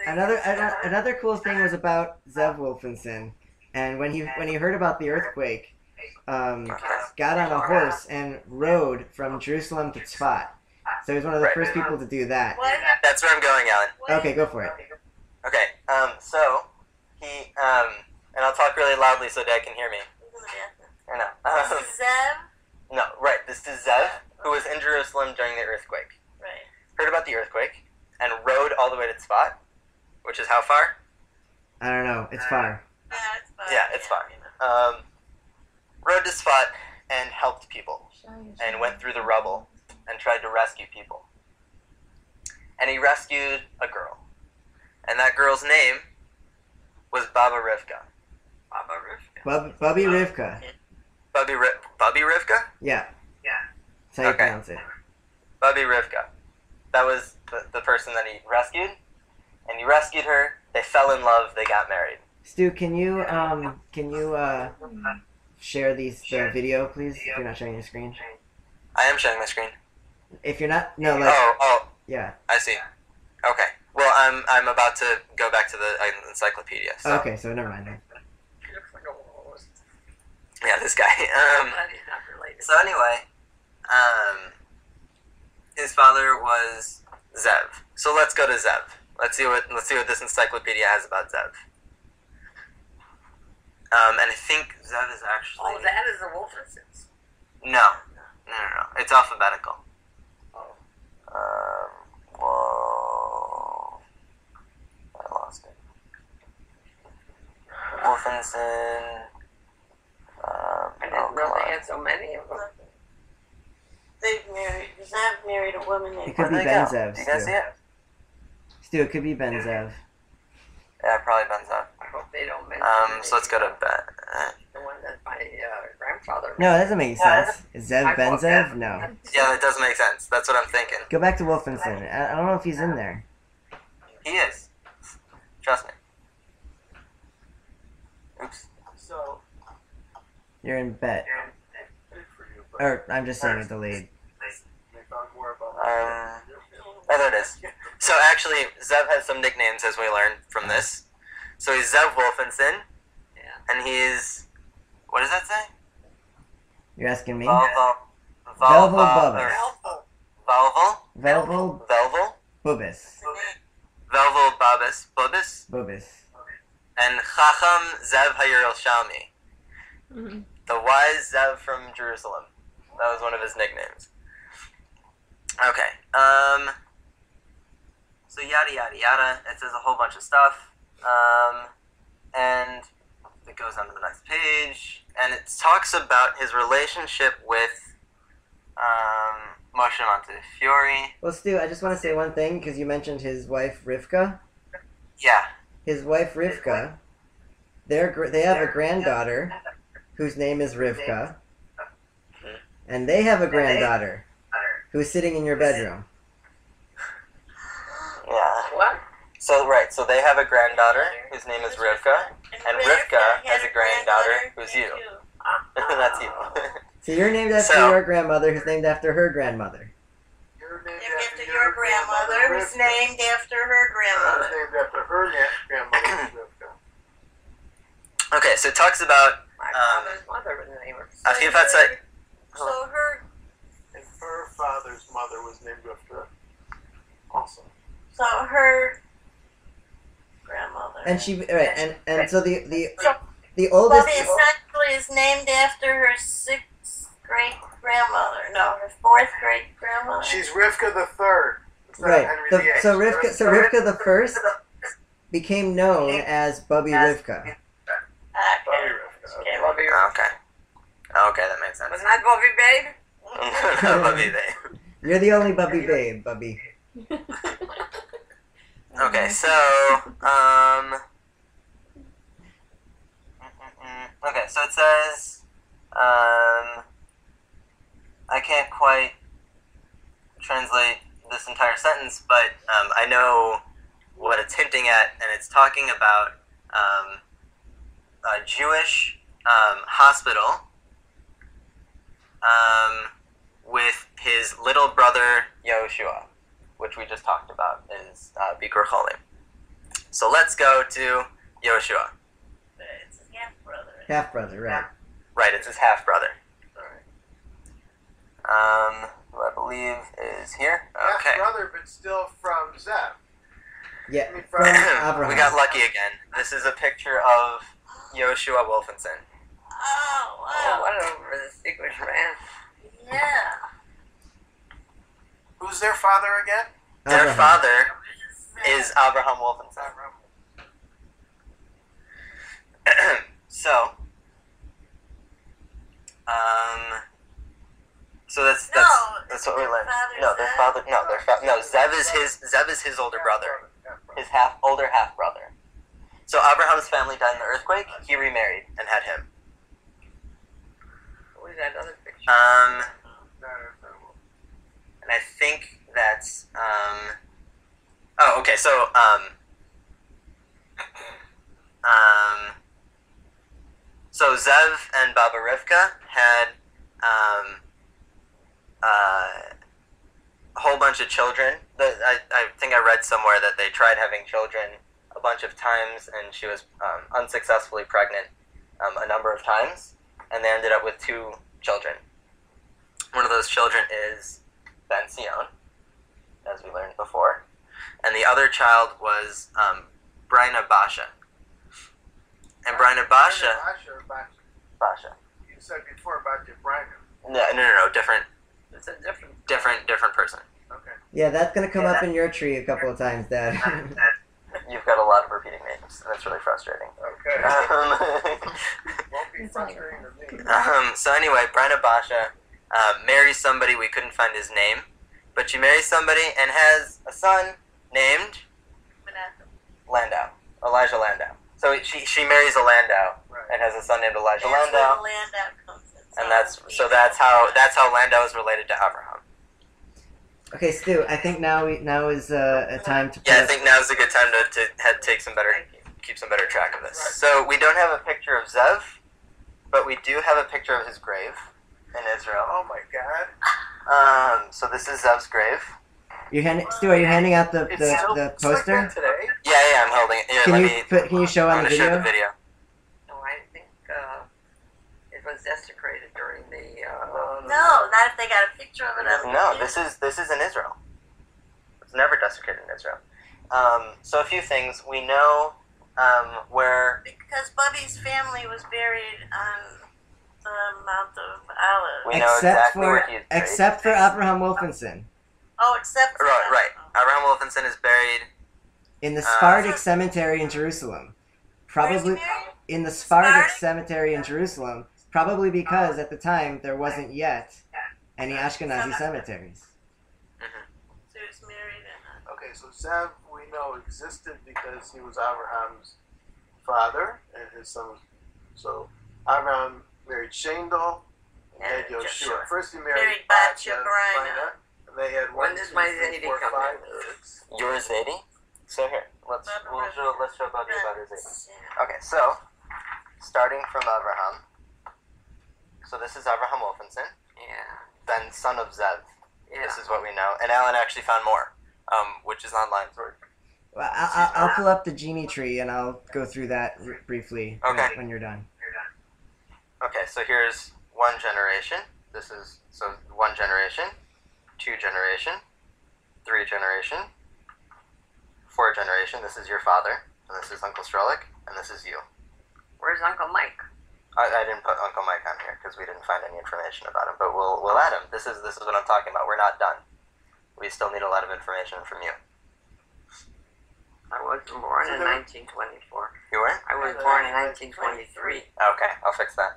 Another cool thing was about Zev Wolfinson, and when he heard about the earthquake, got on a horse and rode from Jerusalem to Tzfat. So he was one of the first people to do that. That's where I'm going, Alan. Okay, go for it. Okay, so he, and I'll talk really loudly so Dad can hear me. Or no. This is Zev? No, right. This is Zev, who was in Jerusalem during the earthquake. Right. Heard about the earthquake and rode all the way to Tzfat, which is how far? I don't know. It's far. Yeah, it's far. Yeah, it's far. Rode to Tzfat and helped people and went through the rubble and tried to rescue people. And he rescued a girl. And that girl's name was Baba Rivka. Baba Rivka. Bubby Rivka. Bubby Rivka? Yeah. That's how you pronounce it. Bubby Rivka. That was the person that he rescued. And he rescued her. They fell in love. They got married. Stu, can you share the video, please? If you're not sharing your screen. I am sharing my screen. If you're not, no, like. Oh. Yeah. I see. Okay. Well, I'm about to go back to the encyclopedia. So. Okay, so never mind then. Yeah, this guy. So anyway, his father was Zev. So let's go to Zev. Let's see what this encyclopedia has about Zev. And I think Zev is actually. Oh, that is the Wolfinsohns. No. It's alphabetical. Oh. Whoa. I lost it. Wolfinson. I didn't know they had so many of them. Zev married a woman named. It could be Ben Zev. Do you guys see it? Stu, it could be Ben Zev. Yeah, probably Ben Zev. I hope they don't mention So let's go to Ben. the one that my grandfather. No, that doesn't make sense. Is Zev Ben Zev? No. Yeah, that does make sense. That's what I'm thinking. Go back to Wolfinson. I don't know if he's in there. He is. Trust me. Oops. So. You're in bet. Or, I'm just saying it delayed. Oh, there it is. So actually, Zev has some nicknames as we learned from this. So he's Zev Wolfinson. Yeah. And he's... What does that say? You're asking me? Velvel Bubis. Velvel Bubis. Bubis. Bubis. And Chacham Zev HaYerushalmi. Mm-hmm. The wise Zev from Jerusalem. That was one of his nicknames. Okay. So yada yada yada. It says a whole bunch of stuff. And it goes on to the next page. And it talks about his relationship with Moshe Montefiore. Well, Stu, I just want to say one thing, because you mentioned his wife, Rivka. Yeah. His wife, Rivka, they have a granddaughter whose name is Rivka. And they have a granddaughter who's sitting in your bedroom. Yeah. What? So they have a granddaughter whose name is Rivka, and Rivka has a granddaughter who's you. That's you. So you're named after your grandmother, who's named after her grandmother. You're named After your grandmother, who's named after her grandmother. named after her grandmother. Okay, so it talks about My father's mother was named her. Achiv Hatzai. So her. And her father's mother was named after her. Also. So her grandmother. And so the Bobby oldest. essentially is named after her sixth great grandmother. No, her fourth great grandmother. She's Rivka the Third. Right. So Rivka the First became known as Bubby Rivka. Okay. Bobby Rivka. Okay, Bobby Rivka. Okay, that makes sense. Wasn't that Bobby Babe? Bubby babe. You're the only Bubby babe, Bubby. Okay, so okay, so it says I can't quite translate this entire sentence, but I know what it's hinting at, and it's talking about a Jewish hospital with his little brother Yehoshua, which we just talked about is Bikur Cholim. So let's go to Joshua. It's his half brother. Half brother, right? Right, it's his half brother. Sorry. Who I believe is here. Half Okay. brother, but still from Zev. Yeah, I mean, from Abraham. We got lucky again. This is a picture of Joshua Wolfinson. Oh, Oh, wow. what over the secret man. Yeah. Who's their father again? Their Abraham. father is Abraham Wolfinson. So, so that's what we learned. No, their father. No, Zev is his older brother, his older half brother. So Abraham's family died in the earthquake. He remarried and had him. What is that other picture? And I think that's oh, okay. So so Zev and Baba Rivka had a whole bunch of children. I think I read somewhere that they tried having children a bunch of times, and she was unsuccessfully pregnant a number of times, and they ended up with 2 children. One of those children is Ben Sion, as we learned before, and the other child was Brina Basha. And Brina Basha, Basha. You said before about your Brian. No, different It's a different person. Okay. Yeah, that's gonna come up in your tree a couple of times, Dad. You've got a lot of repeating names. That's really frustrating. Okay. Won't be frustrating to me. So anyway, Brina Basha marries somebody. We couldn't find his name, but she marries somebody and has a son named Landau, Elijah Landau. So she marries a Landau and has a son named Elijah Landau, and that's how Landau is related to Abraham. Okay, Stu, I think now is a time to. Yeah, I think now is a good time to keep some better track of this. So we don't have a picture of Zev, but we do have a picture of his grave in Israel. Oh my God. So this is Zev's grave. Stu, are you handing out the It's still poster? like that today. Yeah, I'm holding it. Here, Can you show on I'm the gonna show video? the video. No, I think it was desecrated during the. No, not if they got a picture of it on the No, computer. this is in Israel. It's never desecrated in Israel. So a few things we know where Because Bubby's family was buried on the Mount of Olives. we know exactly where he is buried. Except for Abraham Wolfinson Oh, except for Right. Abraham Wolfinson is buried. in the Sephardic cemetery in Jerusalem. Probably in the Sephardic cemetery in Jerusalem. Probably because at the time there wasn't yet any Ashkenazi cemeteries. So he was married in Okay, so Zev we know existed because he was Abraham's father and his son was. So Abraham married Shandal and had Yoshua. First he married Batya Brina, Brina. and they had When 1, did 2, my 3, Zadie 4, come 5 in? kids. Your Zadie. So here, let's show Bobby about his Zadie. Yeah. Okay, so starting from Abraham. So this is Abraham Wolfinson, Yeah. then son of Zev. Yeah. This is what we know. And Alan actually found more, which is online. Well, I'll pull up the genie tree and I'll go through that briefly Okay. when you're done. Okay, so here's 1 generation. This is, so 1 generation, 2 generation, 3 generation, 4 generation. This is your father, and this is Uncle Strelick, and this is you. Where's Uncle Mike? I didn't put Uncle Mike on here because we didn't find any information about him, but we'll add him. This is what I'm talking about. We're not done. We still need a lot of information from you. I was born in 1924. You were? I was born in 1923. Okay, I'll fix that.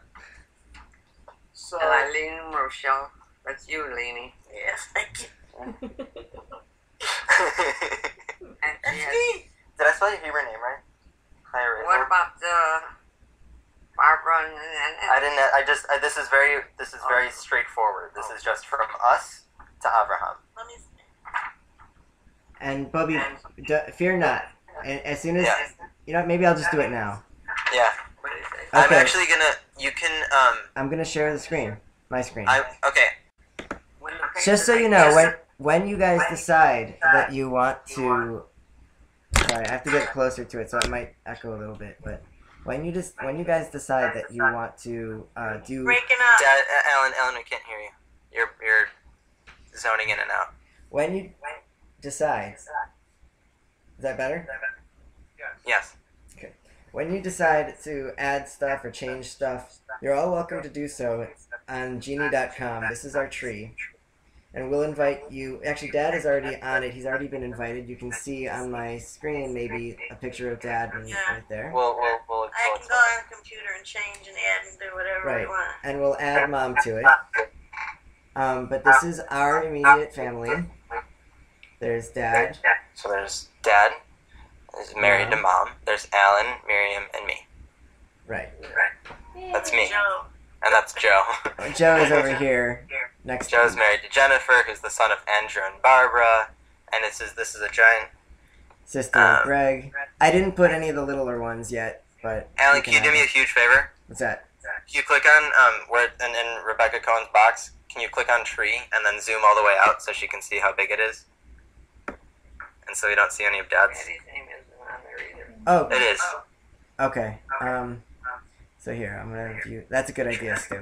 So And Eileen Rochelle. That's you, Lainey. Yes, thank you. And she That's has, me. Did I spell your Hebrew name right? what about Barbara and I didn't. This is very straightforward. This is just from us to Abraham. Let me see. And Bubby, fear not. And as soon as Yeah. maybe I'll just do it now. Yeah. what is it? I'm Okay. actually gonna. You can. I'm gonna share the screen, my screen. Okay. When the Just so papers you are- know, when you guys decide that you want to Sorry, I have to get closer to it, so it might echo a little bit. But when you guys decide that you want to do, Breaking up. Dad, Alan, we can't hear you. You're zoning in and out. when you decide, is that better? Yes. When you decide to add stuff or change stuff, you're all welcome to do so on genie.com. This is our tree. And we'll invite you. Actually, Dad is already on it. He's already been invited. You can see on my screen maybe a picture of Dad right there. We'll I can go on the computer and change and add and do whatever Right. we want. And we'll add Mom to it. But this is our immediate family. There's Dad. So there's Dad, who's married to Mom. There's Alan, Miriam, and me. Right. That's me. Joe. And that's Joe. Joe is over here next to Joe's me. married to Jennifer, who's the son of Andrew and Barbara. And this is a giant. Sister Greg. I didn't put any of the littler ones yet, but Alan, can you do me a huge favor? What's that? Can you click on where in Rebecca Cohen's box? Can you click on tree and then zoom all the way out so she can see how big it is? And so we don't see any of Dad's. Daddy's name isn't on there either. Oh, It is. okay. So here, I'm gonna view. That's a good idea, Stu. You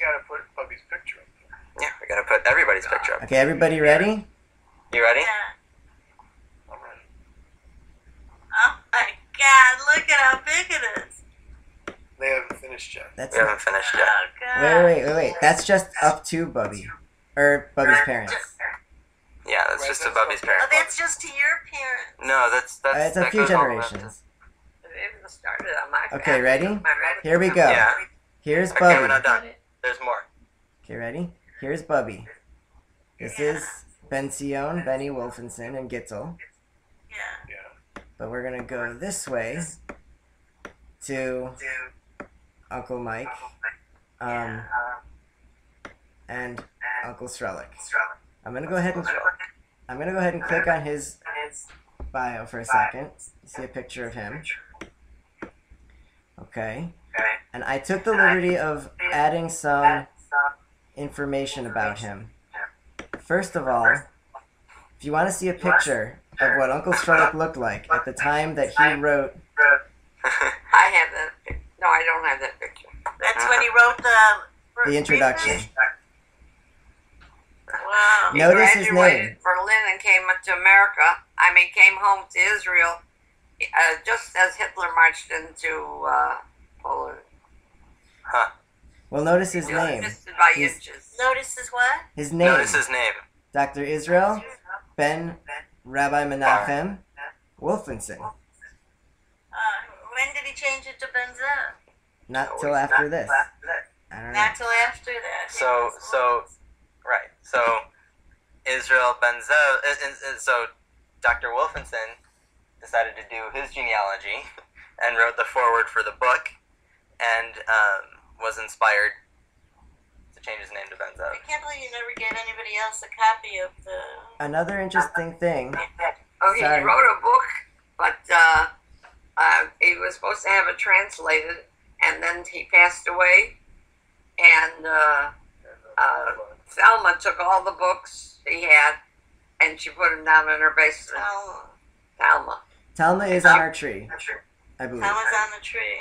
gotta put Bubby's picture up there. Yeah, we're gonna put everybody's picture up. Okay, everybody ready? You ready? Yeah. I'm ready. Oh my God! Look at how big it is. They haven't finished yet. That's We haven't finished Oh yet. God. wait. That's just up to Bubby, or Bubby's parents. Yeah, that's just to Bubby's Oh, parents. that's just to your parents. No, that's It's a that few goes all the way up to- generations. It even started on my Okay, family. ready? My red- Here we go. Yeah. Here's Okay, we're Bubby. not done. There's more. Okay, ready? Here's Bubby. This is Benzion, Benny Wolfinson, and Gitzel. Yeah. Yeah. But we're gonna go this way to Uncle Mike, and Uncle Strelick. I'm gonna go ahead and click on his bio for a second. See a picture of him. Okay. And I took the liberty of adding some information about him. First of all, if you want to see a picture of what Uncle Strelick looked like at the time that he wrote, I have that picture. No, I don't have that picture. That's when he wrote the introduction. Wow. He Notice his graduated name. Berlin and came to America. Came home to Israel just as Hitler marched into Poland. Huh. Well, notice his name. Just by He's- inches. Notice his what? His name. Notice his name. Dr. Israel Ben Rabbi Menachem Wolfinson. When did he change it to Benzel? Not till after this. I don't know. Not till after that. Right. So Israel Benzel. So Dr. Wolfinson decided to do his genealogy and wrote the foreword for the book, and was inspired to change his name to Benzel. I can't believe you never gave anybody else a copy of the. Another interesting thing. Oh, he Sorry. wrote a book, but he was supposed to have it translated, and then he passed away. And Thelma took all the books he had, and she put them down in her basement. Oh, Thelma. Talma is on our tree, I believe. Thomas on the tree.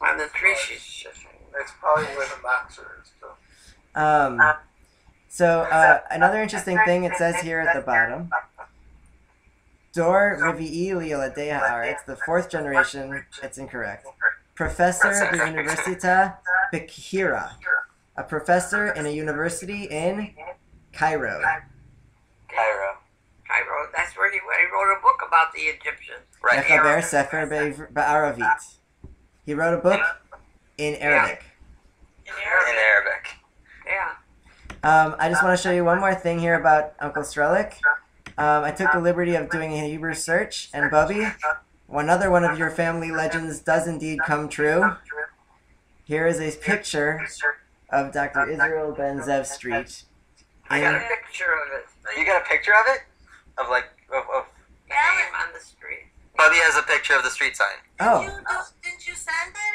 On the tree, she's just. That's probably where the boxer is. So. So another interesting thing it says here at the bottom. Dor Revi'i Li'oladei Haaretz, the fourth generation, it's incorrect. Professor B'Universita B'Kira, a professor in a university in Cairo. Cairo. Cairo. That's where he wrote a book about the Egyptians. Right. Mechaber Sefer Ba'aravit. He wrote a book in Arabic. In In Arabic. Arabic. Yeah. I just want to show you one more thing here about Uncle Strelick. I took the liberty of doing a Hebrew search, and Bubby, another one of your family legends does indeed come true. Here is a picture of Dr. Israel Ben Zev Street. I got a in- picture of it. You got a picture of it? Of Name on the street. Bubby has a picture of the street sign. Oh, Didn't you send it,